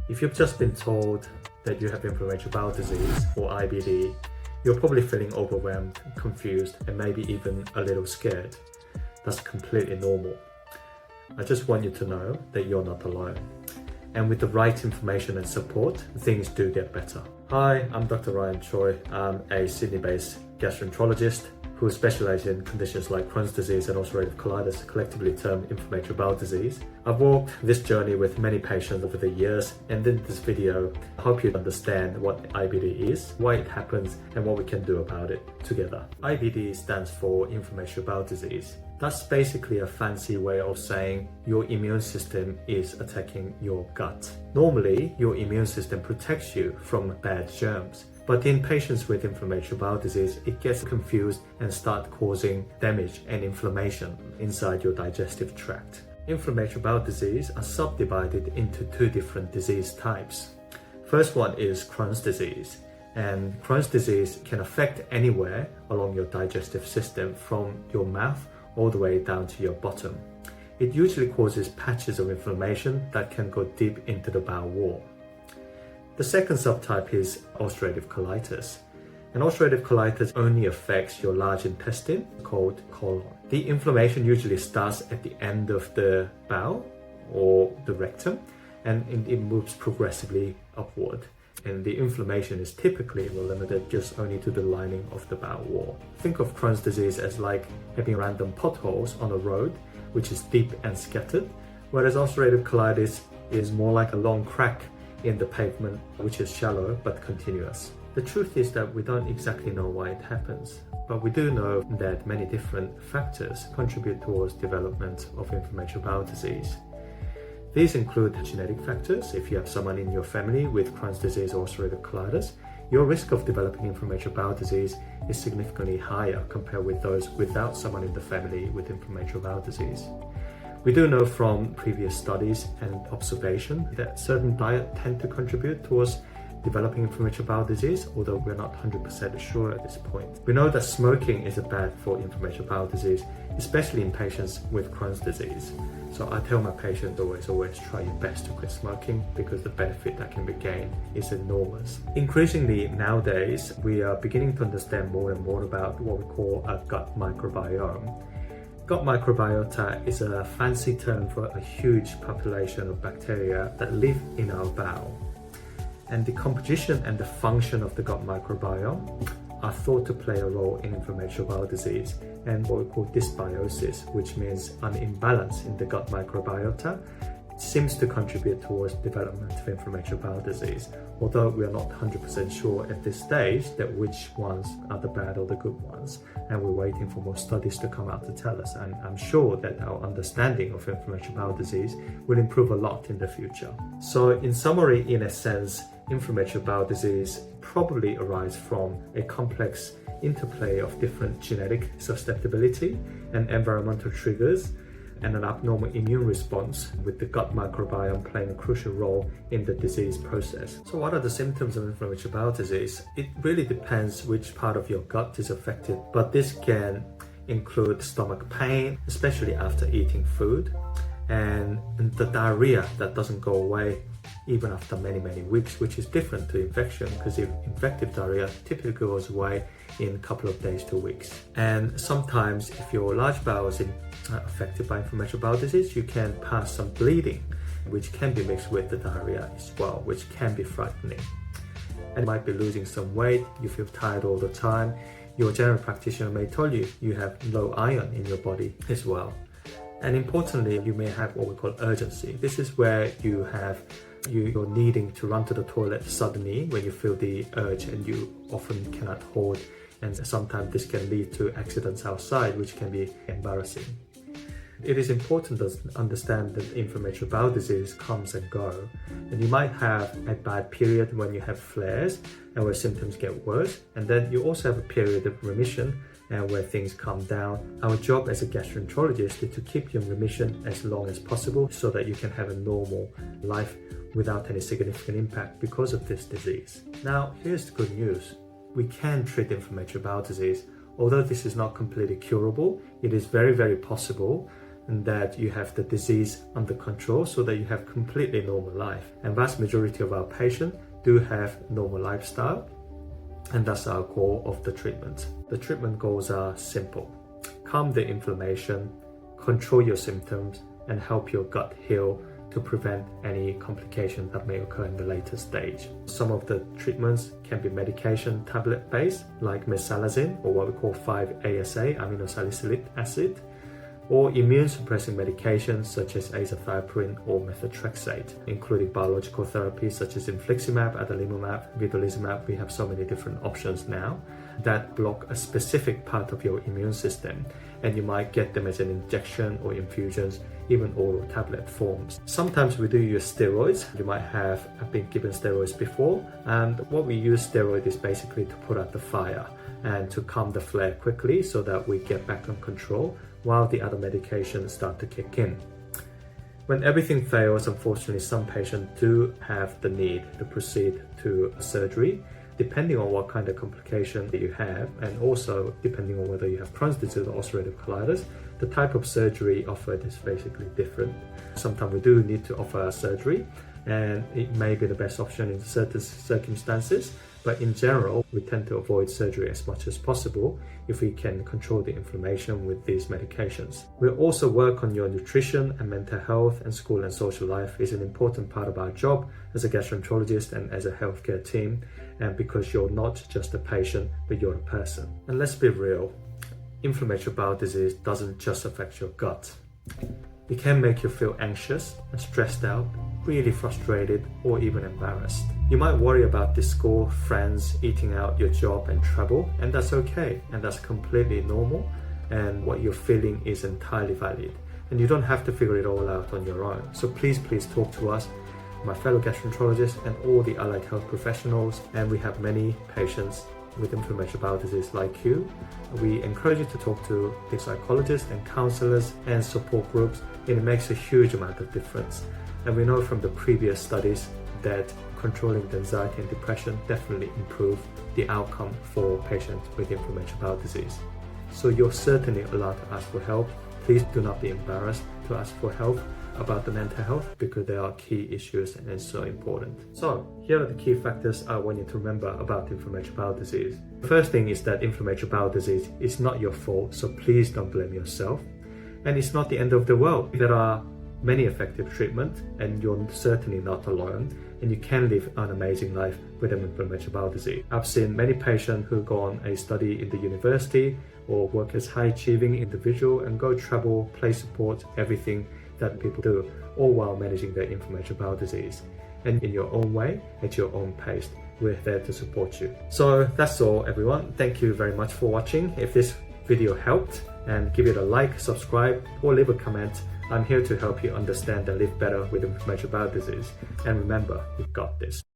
If you've just been told that you have inflammatory bowel disease or IBD, you're probably feeling overwhelmed, confused, and maybe even a little scared. That's completely normal. I just want you to know that you're not alone. And with the right information and support, things do get better. Hi, I'm Dr. Ryan Choi. I'm a Sydney-based gastroenterologist who specializes in conditions like Crohn's disease and ulcerative colitis, collectively termed inflammatory bowel disease. I've walked this journey with many patients over the years, and in this video, I hope you understand what IBD is, why it happens, and what we can do about it together. IBD stands for inflammatory bowel disease. That's basically a fancy way of saying your immune system is attacking your gut. Normally, your immune system protects you from bad germs. But in patients with inflammatory bowel disease, it gets confused and starts causing damage and inflammation inside your digestive tract. Inflammatory bowel disease are subdivided into two different disease types. First one is Crohn's disease. And Crohn's disease can affect anywhere along your digestive system from your mouth all the way down to your bottom. It usually causes patches of inflammation that can go deep into the bowel wall. The second subtype is ulcerative colitis. And ulcerative colitis only affects your large intestine, called colon. The inflammation usually starts at the end of the bowel or the rectum, and it moves progressively upward. And the inflammation is typically limited just only to the lining of the bowel wall. Think of Crohn's disease as like having random potholes on a road, which is deep and scattered, whereas ulcerative colitis is more like a long crack in the pavement, which is shallow but continuous. The truth is that we don't exactly know why it happens, but we do know that many different factors contribute towards development of inflammatory bowel disease. These include genetic factors. If you have someone in your family with Crohn's disease or ulcerative colitis, your risk of developing inflammatory bowel disease is significantly higher compared with those without someone in the family with inflammatory bowel disease. We do know from previous studies and observation that certain diets tend to contribute towards developing inflammatory bowel disease, although we're not 100% sure at this point. We know that smoking is bad for inflammatory bowel disease, especially in patients with Crohn's disease. So I tell my patients always try your best to quit smoking because the benefit that can be gained is enormous. Increasingly nowadays, we are beginning to understand more and more about what we call a gut microbiome. Gut microbiota is a fancy term for a huge population of bacteria that live in our bowel. And the composition and the function of the gut microbiome are thought to play a role in inflammatory bowel disease and what we call dysbiosis, which means an imbalance in the gut microbiota seems to contribute towards development of inflammatory bowel disease, although we are not 100% sure at this stage that which ones are the bad or the good ones, and we're waiting for more studies to come out to tell us. And I'm sure that our understanding of inflammatory bowel disease will improve a lot in the future. So in summary, in a sense, inflammatory bowel disease probably arises from a complex interplay of different genetic susceptibility and environmental triggers, and an abnormal immune response, with the gut microbiome playing a crucial role in the disease process. So what are the symptoms of inflammatory bowel disease? It really depends which part of your gut is affected, but this can include stomach pain, especially after eating food, and the diarrhea that doesn't go away even after many weeks, which is different to infection, because infective diarrhea typically goes away in a couple of days to weeks. And sometimes if your large bowel is affected by inflammatory bowel disease, you can pass some bleeding, which can be mixed with the diarrhea as well, which can be frightening. And you might be losing some weight, you feel tired all the time. Your general practitioner may tell you you have low iron in your body as well. And importantly, you may have what we call urgency. This is where you're needing to run to the toilet suddenly when you feel the urge, and you often cannot hold, and sometimes this can lead to accidents outside, which can be embarrassing. It is important to understand that inflammatory bowel disease comes and goes, and you might have a bad period when you have flares and where symptoms get worse, and then you also have a period of remission and where things calm down. Our job as a gastroenterologist is to keep you in remission as long as possible so that you can have a normal life without any significant impact because of this disease. Now, here's the good news. We can treat inflammatory bowel disease. Although this is not completely curable, it is very possible and that you have the disease under control so that you have completely normal life. And vast majority of our patients do have normal lifestyle, and that's our goal of the treatment. The treatment goals are simple: calm the inflammation, control your symptoms, and help your gut heal to prevent any complications that may occur in the later stage. Some of the treatments can be medication tablet based, like mesalazine, or what we call 5-ASA, aminosalicylic acid, or immune suppressing medications such as azathioprine or methotrexate, including biological therapies such as infliximab, adalimumab, vedolizumab. We have so many different options now that block a specific part of your immune system, and you might get them as an injection or infusions, even oral tablet forms. Sometimes we do use steroids. You might have been given steroids before, and what we use steroid is basically to put out the fire and to calm the flare quickly so that we get back on control while the other medications start to kick in. When everything fails, unfortunately, some patients do have the need to proceed to surgery, depending on what kind of complication that you have, and also depending on whether you have Crohn's disease or ulcerative colitis. The type of surgery offered is basically different. Sometimes we do need to offer surgery, and it may be the best option in certain circumstances, but in general, we tend to avoid surgery as much as possible if we can control the inflammation with these medications. We'll also work on your nutrition and mental health, and school and social life is an important part of our job as a gastroenterologist and as a healthcare team, and because you're not just a patient, but you're a person. And let's be real, inflammatory bowel disease doesn't just affect your gut. It can make you feel anxious and stressed out, really frustrated, or even embarrassed. You might worry about the school, friends, eating out, your job, and travel, and that's okay, and that's completely normal, and what you're feeling is entirely valid. And you don't have to figure it all out on your own. So please talk to us, my fellow gastroenterologists, and all the allied health professionals, and we have many patients with inflammatory bowel disease like you. We encourage you to talk to the psychologists and counselors and support groups. It makes a huge amount of difference. And we know from the previous studies that controlling the anxiety and depression definitely improve the outcome for patients with inflammatory bowel disease. So you're certainly allowed to ask for help. Please do not be embarrassed to ask for help about the mental health, because they are key issues and it's so important. So here are the key factors I want you to remember about inflammatory bowel disease. The first thing is that inflammatory bowel disease is not your fault, so please don't blame yourself. And it's not the end of the world. There are many effective treatments, and you're certainly not alone, and you can live an amazing life with an inflammatory bowel disease. I've seen many patients who go on a study in the university or work as high-achieving individual and go travel, play support, everything that people do, all while managing their inflammatory bowel disease. And in your own way, at your own pace, we're there to support you. So that's all, everyone. Thank you very much for watching. If this video helped, and give it a like, subscribe, or leave a comment. I'm here to help you understand and live better with inflammatory bowel disease. And remember, you've got this.